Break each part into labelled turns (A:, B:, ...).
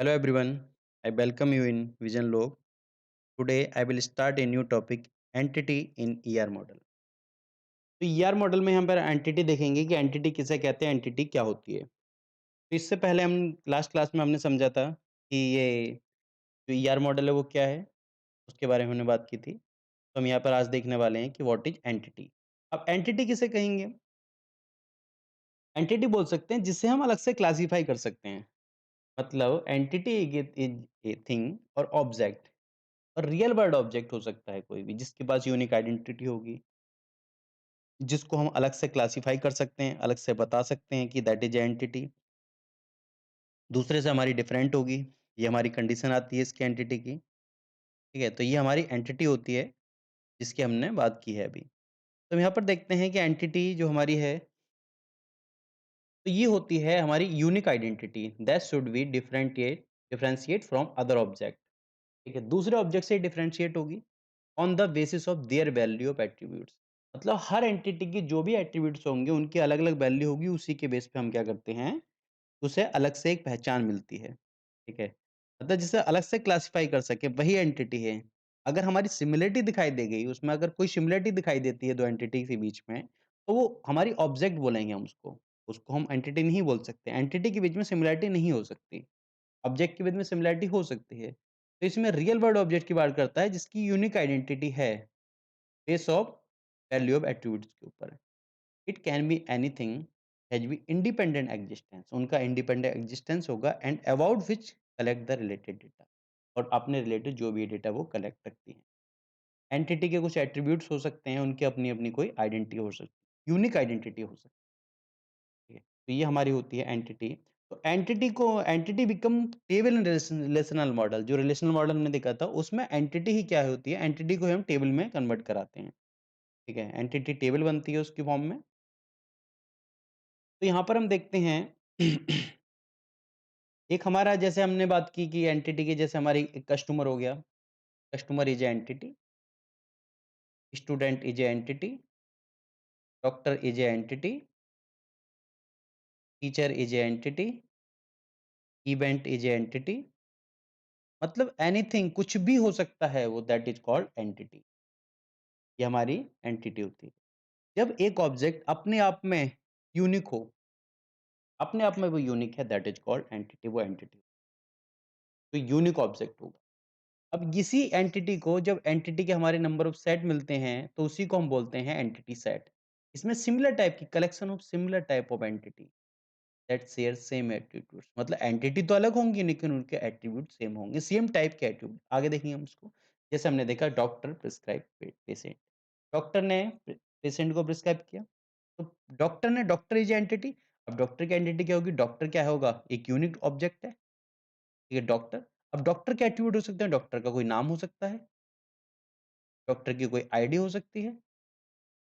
A: Hello everyone, I welcome you in Vision Log. Today I will start a new topic entity in ER model. तो ER model में हम पर entity देखेंगे कि entity किसे कहते हैं, एंटिटी क्या होती है। तो इससे पहले हम लास्ट क्लास में हमने समझा था कि ये जो ER मॉडल है वो क्या है, उसके बारे में हमने बात की थी। तो हम यहाँ पर आज देखने वाले हैं कि व्हाट इज एंटिटी। अब एंटिटी किसे कहेंगे? एंटिटी बोल सकते हैं जिससे हम अलग से क्लासीफाई कर सकते हैं। मतलब एंटिटी इज ए थिंग और ऑब्जेक्ट और रियल वर्ल्ड ऑब्जेक्ट हो सकता है कोई भी जिसके पास यूनिक आइडेंटिटी होगी, जिसको हम अलग से क्लासिफाई कर सकते हैं, अलग से बता सकते हैं कि दैट इज एंटिटी, दूसरे से हमारी डिफरेंट होगी। ये हमारी कंडीशन आती है इसकी एंटिटी की। ठीक है, तो ये हमारी एंटिटी होती है जिसकी हमने बात की है अभी। तो हम यहाँ पर देखते हैं कि एंटिटी जो हमारी है, तो ये होती है हमारी unique identity that should be differentiate from other object. ठीक है, दूसरे ऑब्जेक्ट से डिफरेंशिएट होगी on the basis of their value of attributes. मतलब हर एंटिटी की जो भी एट्रीब्यूट्स होंगे उनकी अलग अलग वैल्यू होगी, उसी के बेस पे हम क्या करते हैं, उसे अलग से एक पहचान मिलती है। ठीक है, मतलब जिसे अलग से क्लासिफाई कर सके वही एंटिटी है। अगर हमारी सिमिलरिटी दिखाई दे गई, उसमें अगर कोई सिमिलरिटी दिखाई देती है दो एंटिटी के बीच में, तो वो हमारी ऑब्जेक्ट बोलेंगे हम उसको हम एंटिटी नहीं बोल सकते। एंटिटी के बीच में सिमिलरिटी नहीं हो सकती, ऑब्जेक्ट के बीच में सिमिलरिटी हो सकती है। तो इसमें रियल वर्ल्ड ऑब्जेक्ट की बात करता है जिसकी यूनिक आइडेंटिटी है base of value of attributes के ऊपर। It can be anything has be independent existence, उनका इंडिपेंडेंट एग्जिस्टेंस होगा and about which collect the related data, और अपने रिलेटेड जो भी डेटा वो कलेक्ट करती है। एंटिटी के कुछ एट्रीब्यूट्स हो सकते हैं, उनकी अपनी अपनी कोई आइडेंटिटी हो सकती है, यूनिक आइडेंटिटी हो सकती है। तो ये हमारी होती है एंटिटी। तो एंटिटी बिकम टेबल इन रिलेशनल मॉडल, जो रिलेशनल मॉडल हमने देखा था उसमें एंटिटी ही क्या होती है, एंटिटी को हम टेबल में कन्वर्ट कराते हैं। ठीक है, एंटिटी टेबल बनती है उसकी फॉर्म में। तो यहाँ पर हम देखते हैं एक हमारा, जैसे हमने बात की कि एंटिटी की, जैसे हमारी एक कस्टमर हो गया, customer is a entity, student is a entity, doctor is a entity, teacher is a entity, event is a entity. मतलब एनीथिंग, कुछ भी हो सकता है वो, दैट इज कॉल्ड एंटिटी। ये हमारी एंटिटी होती है। जब एक ऑब्जेक्ट अपने आप में यूनिक हो, अपने आप में वो यूनिक है, दैट इज कॉल्ड एंटिटी, वो एंटिटी तो यूनिक ऑब्जेक्ट होगा। अब इसी एंटिटी को, जब एंटिटी के हमारे नंबर ऑफ सेट मिलते हैं तो उसी को हम बोलते हैं एंटिटी सेट। इसमें सिमिलर टाइप की collection of similar type of entity that share same attributes. मतलब एंटिटी तो अलग होंगी लेकिन उनके एट्रीब्यूट सेम होंगे, सेम टाइप के एट्रीब्यूट। आगे देखेंगे हम इसको। जैसे हमने देखा डॉक्टर प्रिस्क्राइब पेशेंट, डॉक्टर ने पेशेंट को प्रिस्क्राइब किया, तो डॉक्टर ने, डॉक्टर इज एंटिटी। अब डॉक्टर की एंटिटी क्या होगी, डॉक्टर क्या होगा, एक यूनिक ऑब्जेक्ट है। ठीक है, डॉक्टर। अब डॉक्टर के एट्रीब्यूट हो सकते हैं, डॉक्टर का कोई नाम हो सकता है, डॉक्टर की कोई आईडी हो सकती है,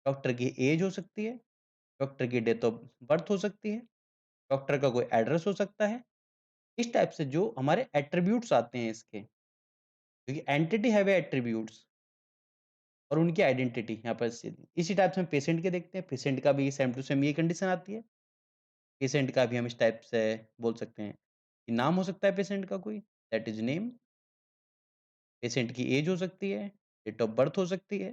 A: डॉक्टर की एज हो सकती है, डॉक्टर की डेट ऑफ बर्थ हो सकती है, डॉक्टर का कोई एड्रेस हो सकता है। इस टाइप से जो हमारे एट्रीब्यूट्स आते हैं इसके, क्योंकि एंटिटी हैव एट्रीब्यूट्स और उनकी आइडेंटिटी यहाँ पर इसी टाइप से हम पेशेंट के देखते हैं। पेशेंट का भी सेम टू सेम ये कंडीशन आती है। पेशेंट का भी हम इस टाइप से बोल सकते हैं कि नाम हो सकता है पेशेंट का कोई, दैट इज नेम। पेशेंट की एज हो सकती है, डेट ऑफ बर्थ हो सकती है।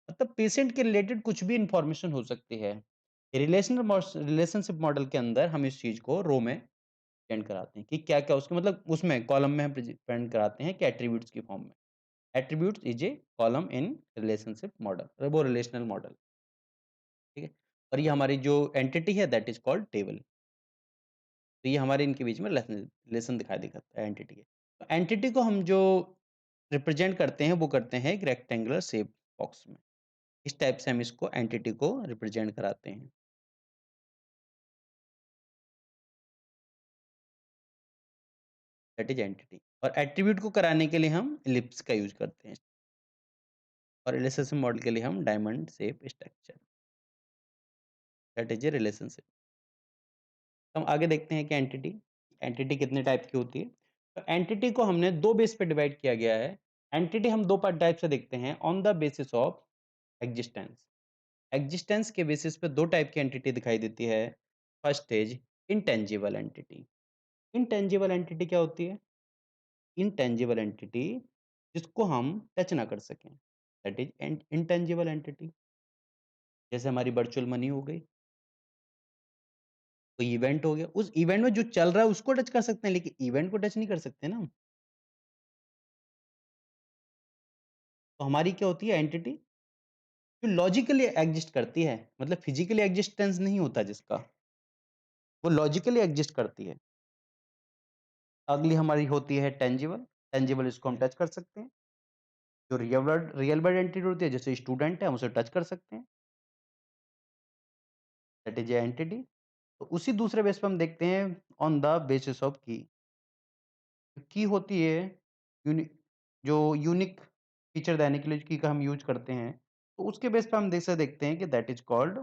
A: मतलब पेशेंट के रिलेटेड कुछ भी इंफॉर्मेशन हो सकती है। रिलेशनशिप मॉडल के अंदर हम इस चीज को रो में प्रेजेंट कराते हैं कि क्या क्या उसके, मतलब उसमें कॉलम में हम प्रेजेंट कराते हैं कि एट्रीब्यूट्स की फॉर्म में। Attributes is a column in relationship model, वो रिलेशनल मॉडल। ठीक है, और ये हमारी जो एंटिटी है दैट इज कॉल्ड टेबल। तो ये हमारे इनके बीच में रिलेशन दिखाई देगा एंटिटी के। तो एंटिटी को हम जो रिप्रेजेंट करते हैं वो करते हैं एक रेक्टेंगुलर शेप बॉक्स में। इस टाइप से हम इसको एंटिटी को रिप्रेजेंट कराते हैं, दैट इज एंटिटी। और एट्रीब्यूट को कराने के लिए हम इलिप्स का यूज करते हैं, और रिलेशनशिप मॉडल के लिए हम diamond shape structure, that is A relationship. तो हम आगे देखते हैं कि एंटिटी एंटिटी कितने टाइप की होती है। तो एंटिटी को हमने दो बेस पे डिवाइड किया गया है। एंटिटी हम दो पार्ट टाइप से देखते हैं, on the basis of existence. Existence के बेसिस पे दो टाइप की एंटिटी दिखाई देती है। First is intangible entity, intangible entity क्या होती है? इनटेंजिबल एंटिटी जिसको हम टच ना कर सकें, दैट इज इनटेंजिबल एंटिटी। जैसे हमारी वर्चुअल मनी हो गई, कोई इवेंट हो गया, उस इवेंट में जो चल रहा है उसको टच कर सकते हैं, लेकिन इवेंट को टच नहीं कर सकते ना। तो हमारी क्या होती है एंटिटी? जो लॉजिकली एग्जिस्ट करती है, मतलब फिजिकली एग्जिस्टेंस नहीं होता जिसका, वो लॉजिकली एग्जिस्ट करती है। अगली हमारी होती है टेंजिबल। टेंजिबल इसको हम टच कर सकते हैं। जो रियल वर्ल्ड एंटिटी होती है, जैसे स्टूडेंट है, हम उसे टच कर सकते हैं, दैट इज ए एंटिटी। तो उसी दूसरे बेस पे हम देखते हैं ऑन द बेसिस ऑफ की होती है यूनि जो यूनिक फीचर देने के लिए की का हम यूज करते हैं, तो उसके बेस पे हम जैसे देखते हैं कि दैट इज कॉल्ड,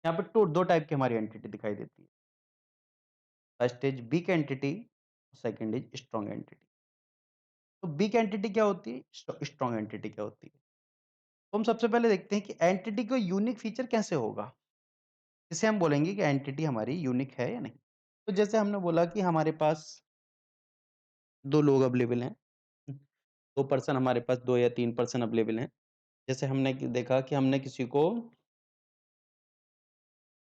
A: यहाँ पे टू दो टाइप की हमारी एंटिटी दिखाई देती है। First is weak entity, second is strong entity. तो वीक एंटिटी क्या होती है, स्ट्रॉन्ग एंटिटी क्या होती है? तो हम सबसे पहले देखते हैं कि एंटिटी को यूनिक फीचर कैसे होगा, जिसे हम बोलेंगे कि एंटिटी हमारी यूनिक है या नहीं। तो जैसे हमने बोला कि हमारे पास दो लोग अवेलेबल हैं, दो पर्सन हमारे पास, दो या तीन पर्सन अवेलेबल हैं। जैसे हमने देखा कि हमने किसी को,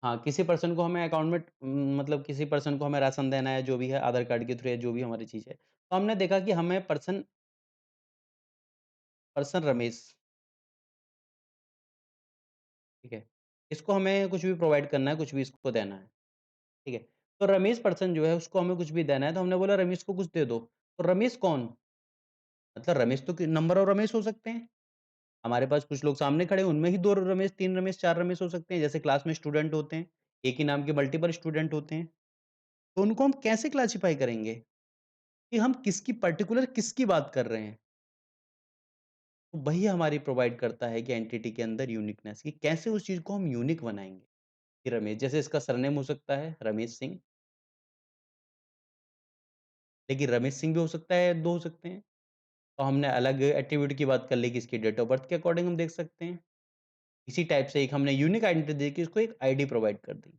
A: हाँ, किसी पर्सन को हमें अकाउंट में मतलब किसी पर्सन को हमें राशन देना है, जो भी है आधार कार्ड के थ्रू या जो भी हमारी चीज़ है। तो हमने देखा कि हमें पर्सन पर्सन रमेश, ठीक है? इसको हमें कुछ भी प्रोवाइड करना है, कुछ भी इसको देना है, ठीक है? तो रमेश पर्सन जो है उसको हमें कुछ भी देना है, तो हमने बोला रमेश को कुछ दे दो। तो रमेश कौन? मतलब रमेश तो नंबर ऑफ रमेश हो सकते हैं। हमारे पास कुछ लोग सामने खड़े हैं, उनमें ही 2 रमेश, 3 रमेश, 4 रमेश हो सकते हैं। जैसे क्लास में स्टूडेंट होते हैं, एक ही नाम के मल्टीपल स्टूडेंट होते हैं। तो उनको हम कैसे क्लासिफ़ाई करेंगे कि हम किसकी पर्टिकुलर किसकी बात कर रहे हैं? तो वही हमारी प्रोवाइड करता है कि एंटिटी के अंदर यूनिकनेस, कि कैसे उस चीज़ को हम यूनिक बनाएँगे। कि रमेश, जैसे इसका सरनेम हो सकता है रमेश सिंह, लेकिन रमेश सिंह भी हो सकता है, 2 हो सकते हैं। तो हमने अलग एट्रिब्यूट की बात कर ली कि इसकी डेट ऑफ बर्थ के अकॉर्डिंग हम देख सकते हैं। इसी टाइप से एक हमने यूनिक आइडेंटिटी दी कि इसको एक आईडी प्रोवाइड कर दी।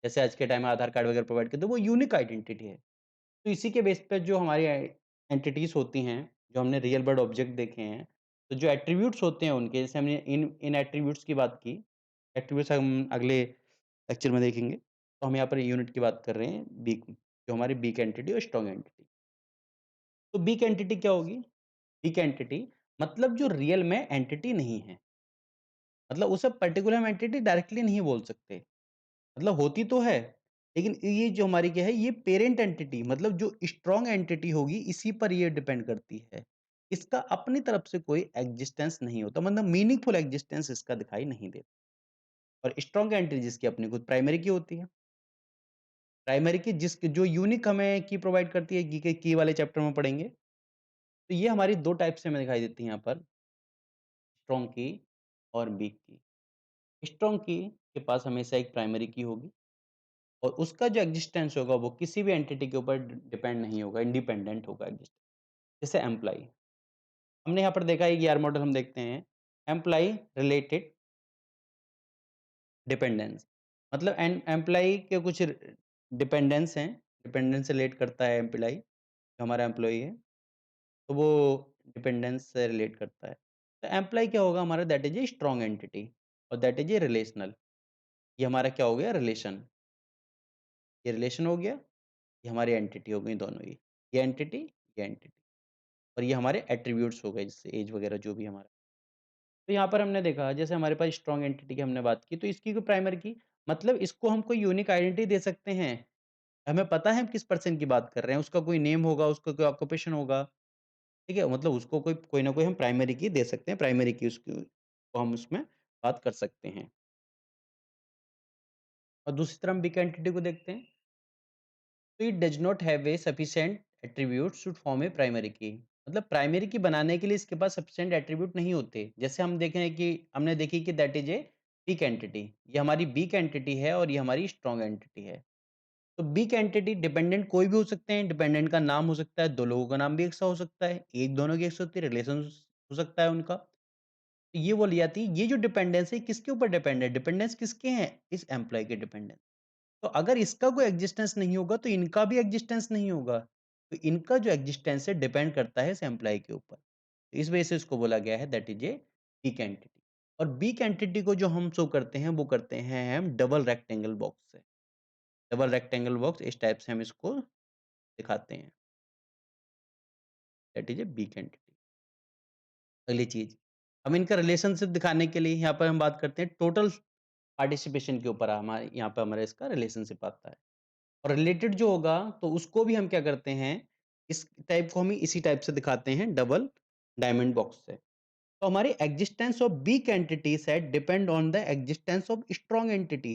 A: जैसे आज के टाइम में आधार कार्ड वगैरह प्रोवाइड करते हैं, वो यूनिक आइडेंटिटी है। तो इसी के बेस पे जो हमारी एंटिटीज़ होती हैं, जो हमने रियल वर्ल्ड ऑब्जेक्ट देखे हैं, तो जो एट्रिब्यूट्स होते हैं उनके, जैसे हमने इन इन एट्रिब्यूट्स की बात की, एट्रिब्यूट्स हम अगले लेक्चर में देखेंगे। तो हम यहाँ पर यूनिट की बात कर रहे हैं, वीक, जो हमारी वीक एंटिटी और स्ट्रॉन्ग एंटिटी। तो वीक एंटिटी क्या होगी? वीक एंटिटी मतलब जो रियल में एंटिटी नहीं है। मतलब उसे पर्टिकुलर हम एंटिटी डायरेक्टली नहीं बोल सकते। मतलब होती तो है, लेकिन ये जो हमारी क्या है, ये पेरेंट एंटिटी, मतलब जो स्ट्रॉन्ग एंटिटी होगी इसी पर ये डिपेंड करती है। इसका अपनी तरफ से कोई एग्जिस्टेंस नहीं होता, मतलब मीनिंगफुल एग्जिस्टेंस इसका दिखाई नहीं देता। और स्ट्रॉन्ग एंटिटी जिसकी अपनी खुद प्राइमरी की होती है। प्राइमरी की जो यूनिक हमें की प्रोवाइड करती है, की वाले चैप्टर में पढ़ेंगे। तो ये हमारी 2 टाइप से हमें दिखाई देती है यहाँ पर, स्ट्रॉन्ग की और वीक की। स्ट्रॉन्ग की के पास हमेशा एक प्राइमरी की होगी, और उसका जो एग्जिस्टेंस होगा वो किसी भी एंटिटी के ऊपर डिपेंड नहीं होगा, इंडिपेंडेंट होगा एग्जिस्ट। जैसे एम्प्लॉयी, हमने यहाँ पर देखा है कि ईआर मॉडल हम देखते हैं, एम्प्लॉयी रिलेटेड डिपेंडेंस, मतलब एम्प्लॉयी के कुछ डिपेंडेंस हैं, डिपेंडेंस से रिलेट करता है एम्प्लॉयी, जो हमारा एम्प्लॉयी है, तो वो डिपेंडेंस से रिलेट करता है। तो एम्प्लॉयी क्या होगा हमारा, that is a strong entity, और दैट इज ए रिलेशनल। ये हमारा क्या हो गया, रिलेशन। ये रिलेशन हो गया, ये हमारी एंटिटी हो गई दोनों ही। ये एंटिटी, ये एंटिटी, और ये हमारे एट्रिब्यूट्स हो गए, जैसे एज वगैरह जो भी हमारा। तो यहाँ पर हमने देखा, जैसे हमारे पास स्ट्रॉन्ग एंटिटी की हमने बात की, तो इसकी कोई प्राइमरी की, मतलब इसको हम कोई यूनिक आइडेंटिटी दे सकते हैं। हमें पता है हम किस पर्सन की बात कर रहे हैं, उसका कोई नेम होगा, उसका कोई ऑक्यूपेशन होगा, ठीक है? मतलब उसको कोई कोई ना कोई हम प्राइमरी की दे सकते हैं, प्राइमरी की उसकी को हम उसमें बात कर सकते हैं। और दूसरी तरफ हम वीक एंटिटी को देखते हैं, तो it does not have a sufficient attributes to form a primary key. मतलब प्राइमरी की बनाने के लिए इसके पास सफिशिएंट एट्रिब्यूट नहीं होते। जैसे हम देख रहे हैं कि हमने देखी कि that is a weak entity. ये हमारी वीक एंटिटी है और ये हमारी स्ट्रॉन्ग एंटिटी है। तो वीक एंटिटी डिपेंडेंट कोई भी हो सकते हैं, डिपेंडेंट का नाम हो सकता है, 2 लोगों का नाम भी एक सा हो सकता है, एक दोनों की एक से होती है, रिलेशन हो सकता है उनका। तो ये बोली जाती है, ये जो डिपेंडेंस है किसके ऊपर डिपेंड है? डिपेंडेंस किसके हैं? इस एम्प्लॉयी के डिपेंडेंस। तो अगर इसका कोई एग्जिस्टेंस नहीं होगा, तो इनका भी एग्जिस्टेंस नहीं होगा। तो इनका जो एग्जिस्टेंस है डिपेंड करता है इस एम्प्लॉयी के ऊपर। तो इस वजह से इसको बोला गया है that is a weak entity. और वीक एंटिटी को जो हम शो करते हैं, वो करते हैं हम डबल रेक्टेंगल बॉक्स से। डबल रेक्टेंगल बॉक्स इस टाइप से हम इसको दिखाते हैं, that is a weak entity. अगली चीज़, हम इनका रिलेशनशिप दिखाने के लिए यहाँ पर हम बात करते हैं टोटल पार्टिसिपेशन के ऊपर, हमारे यहाँ पे हमारा इसका रिलेशनशिप आता है। और रिलेटेड जो होगा तो उसको भी हम क्या करते हैं, इस टाइप को हम इसी टाइप से दिखाते हैं डबल डायमंड बॉक्स से। तो हमारी existence of weak entity set depend on the existence of strong entity.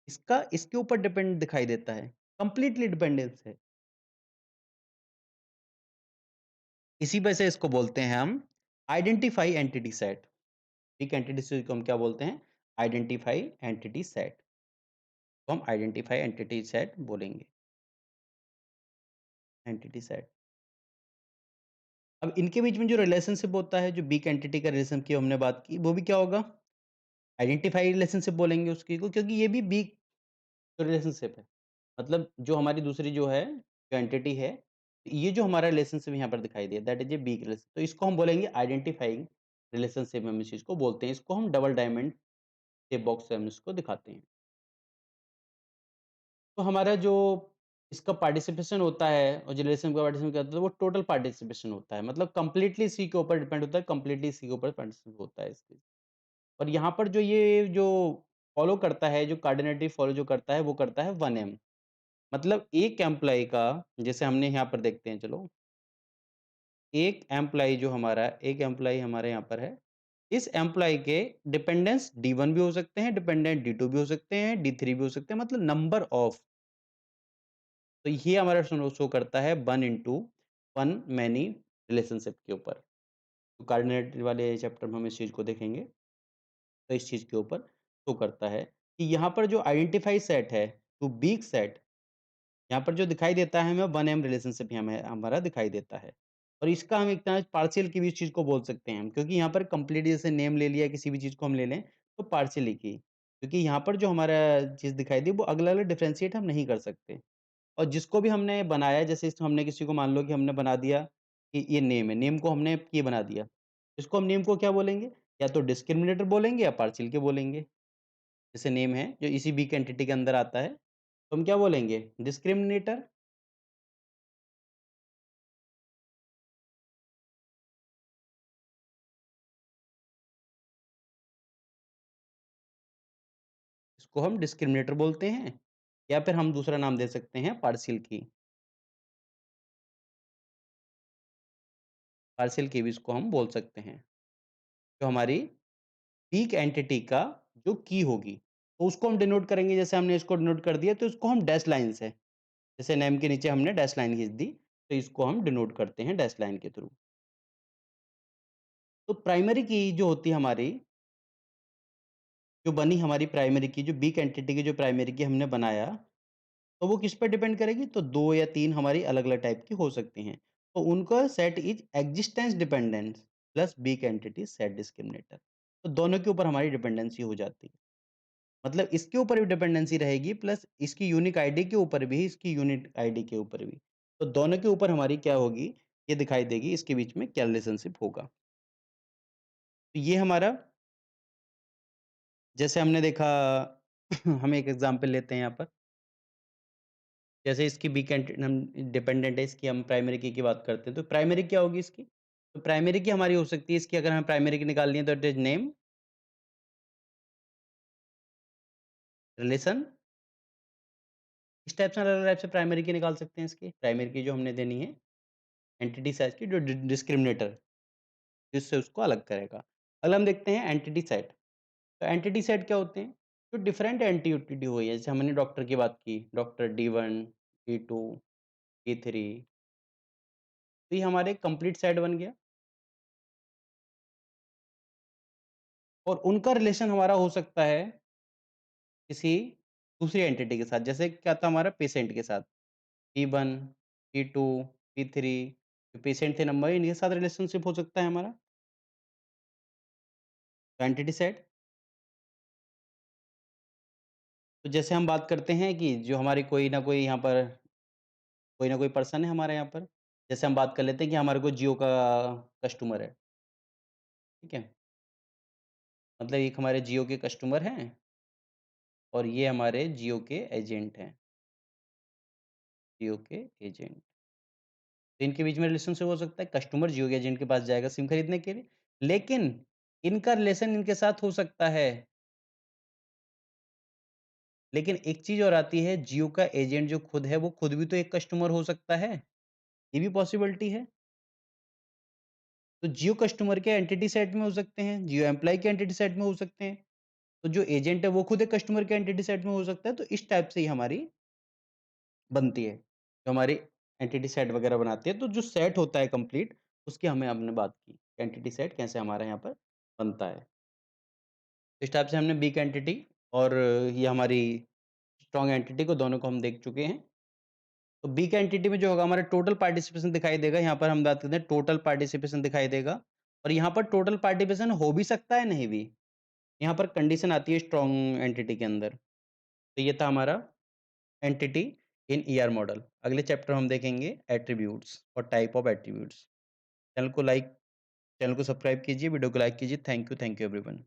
A: इसका इसके ऊपर डिपेंड दिखाई देता है, कंप्लीटली डिपेंडेंस है। इसी वजह से इसको बोलते हैं हम identify entity set. Weak entity set को हम क्या बोलते हैं, आइडेंटिफाई एंटिटी सेट। तो हम आइडेंटिफाई एंटिटी सेट बोलेंगे, एंटिटी सेट। अब इनके बीच में जो रिलेशनशिप होता है, जो वीक एंटिटी का रिलेशन की हमने बात की, वो भी क्या होगा, आइडेंटिफाई रिलेशनशिप बोलेंगे उसकी को, क्योंकि ये भी वीक रिलेशनशिप है। मतलब जो हमारी दूसरी जो है, जो एंटिटी है, ये जो हमारा रिलेशनशिप यहाँ पर दिखाई दिया that is a weak relation, तो इसको हम बोलेंगे आइडेंटिफाइंग रिलेशनशिप, हम इस चीज़ को बोलते हैं। इसको हम डबल डायमंड के बॉक्स से हम इसको दिखाते हैं। तो हमारा जो इसका पार्टिसिपेशन होता है और जो रिलेशन का पार्टिसिपेशन करता है, वो टोटल पार्टिसिपेशन होता है। मतलब कंप्लीटली इसी के ऊपर डिपेंड होता है, कंप्लीटली इसी के ऊपर पार्टिसिपेट होता है इसकी। और यहाँ पर जो ये जो फॉलो करता है, जो कोऑर्डिनेटिव फॉलो जो करता है, वो करता है 1M। मतलब एक एम्प्लॉयी का, जैसे हमने यहाँ पर देखते हैं, चलो एक एम्प्लॉयी हमारे यहाँ पर है। इस एम्प्लॉयी के डिपेंडेंस D1 भी हो सकते हैं, डिपेंडेंट D2 भी हो सकते हैं, D3 भी हो सकते हैं, मतलब नंबर ऑफ। तो ये हमारा शो करता है 1 मैनी रिलेशनशिप के ऊपर। तो कोऑर्डिनेट वाले चैप्टर में हम इस चीज़ को देखेंगे, तो इस चीज़ के ऊपर शो करता है कि यहाँ पर जो आइडेंटिफाई सेट है, टू वीक सेट, यहाँ पर जो दिखाई देता है हमें 1M रिलेशनशिप हमें हमारा दिखाई देता है। और इसका हम एक तरह पार्शियल की भी इस चीज़ को बोल सकते हैं हम, क्योंकि यहाँ पर कंप्लीट जैसे नेम ले लिया, किसी भी चीज़ को हम ले लें, तो पार्शियली की। क्योंकि यहाँ पर जो हमारा चीज़ दिखाई दी, वो अगला-अगला डिफरेंशिएट हम नहीं कर सकते। और जिसको भी हमने बनाया, जैसे इस हमने किसी को मान लो कि हमने बना दिया कि ये नेम है, नेम को हमने ये बना दिया। इसको हम नेम को क्या बोलेंगे? या तो डिस्क्रिमिनेटर बोलेंगे या पार्शियल के बोलेंगे। जैसे नेम है, जो इसी वीक एंटिटी के अंदर आता है, तो हम क्या बोलेंगे? डिस्क्रिमिनेटर। इसको हम डिस्क्रिमिनेटर बोलते हैं, या फिर हम दूसरा नाम दे सकते हैं पार्शियल की। पार्शियल की भी इसको हम बोल सकते हैं। जो हमारी वीक एंटिटी का जो की होगी, तो उसको हम डिनोट करेंगे। जैसे हमने इसको डिनोट कर दिया, तो इसको हम डैश लाइन से, जैसे नेम के नीचे हमने डैश लाइन खींच दी, तो इसको हम डिनोट करते हैं डैश लाइन के थ्रू। तो प्राइमरी की जो होती है हमारी, जो बनी हमारी प्राइमरी की, जो वीक एंटिटी की जो प्राइमरी की हमने बनाया, तो वो किस पे डिपेंड करेगी? तो 2 या 3 हमारी अलग-अलग टाइप की हो सकती हैं। तो उनका set is existence dependence plus weak entity set discriminator. तो दोनों के ऊपर हमारी डिपेंडेंसी हो जाती है। मतलब इसके ऊपर भी डिपेंडेंसी रहेगी, प्लस इसकी यूनिक आईडी के ऊपर भी, इसकी यूनिक आईडी के ऊपर भी। तो दोनों के ऊपर हमारी क्या होगी, ये दिखाई देगी इसके बीच में क्या रिलेशनशिप होगा। तो ये हमारा, जैसे हमने देखा हम एक एग्ज़ाम्पल लेते हैं यहाँ पर। जैसे इसकी वीकेंड हम डिपेंडेंट है, इसकी हम प्राइमरी की बात करते हैं, तो प्राइमरी क्या होगी इसकी? तो प्राइमरी की हमारी हो सकती है, इसकी अगर हमें प्राइमरी की निकालनी है, तो इट इज़ नेम, रिलेशन। इस टाइप से अलग-अलग टाइप से प्राइमरी की निकाल सकते हैं इसकी। प्राइमरी की जो हमने देनी है, एंटिटी साइज़ की जो डिस्क्रिमिनेटर, जिससे उसको अलग करेगा। अगला हम देखते हैं एंटिटी सेट। तो एंटिटी सेट क्या होते हैं? जो डिफरेंट एंटिटी हुई है, जैसे हमने डॉक्टर की बात की, डॉक्टर D1, D2, D3, तो ये हमारे कंप्लीट सेट बन गया। और उनका रिलेशन हमारा हो सकता है किसी दूसरी एंटिटी के साथ। जैसे क्या था हमारा पेशेंट के साथ, P1, P2, P3, जो पेशेंट थे नंबर, इनके साथ रिलेशनशिप हो सकता है हमारा, एंटिटी सेट। तो जैसे हम बात करते हैं कि जो हमारी कोई ना कोई यहाँ पर कोई ना कोई पर्सन है हमारे यहाँ पर। जैसे हम बात कर लेते हैं कि हमारे को जियो का कस्टमर है, ठीक है? मतलब एक हमारे जियो के कस्टमर हैं और ये हमारे जियो के एजेंट हैं, जियो के एजेंट। तो इनके बीच में रिलेशनशिप हो सकता है, कस्टमर जियो के एजेंट के पास जाएगा सिम खरीदने के लिए, लेकिन इनका रिलेशन इनके साथ हो सकता है। लेकिन एक चीज़ और आती है, जियो का एजेंट जो खुद है, वो खुद भी तो एक कस्टमर हो सकता है, ये भी पॉसिबिलिटी है। तो जियो कस्टमर के एंटिटी सेट में हो सकते हैं, जियो एम्प्लॉयी के एंटिटी सेट में हो सकते हैं, तो जो एजेंट है वो खुद एक कस्टमर के एंटिटी सेट में हो सकता है, तो इस टाइप से ही हमारी बनती है, जो हमारी एंटिटी सेट वगैरह बनाती है। तो जो सेट होता है कंप्लीट, उसकी हमें हमने बात की, एंटिटी सेट कैसे हमारे यहाँ पर बनता है। इस टाइप से हमने वीक एंटिटी और ये हमारी स्ट्रॉन्ग एंटिटी को दोनों को हम देख चुके हैं। तो वीक एंटिटी में जो होगा हमारा टोटल पार्टिसिपेशन दिखाई देगा, यहाँ पर हम बात करते हैं टोटल पार्टिसिपेशन दिखाई देगा और यहाँ पर टोटल पार्टिसिपेशन हो भी सकता है, नहीं भी। यहाँ पर कंडीशन आती है स्ट्रॉन्ग एंटिटी के अंदर। तो ये था हमारा एंटिटी इन ईआर मॉडल। अगले चैप्टर हम देखेंगे एट्रीब्यूट्स और टाइप ऑफ एट्रीब्यूट्स। चैनल को सब्सक्राइब कीजिए, वीडियो को लाइक कीजिए। Thank you everyone.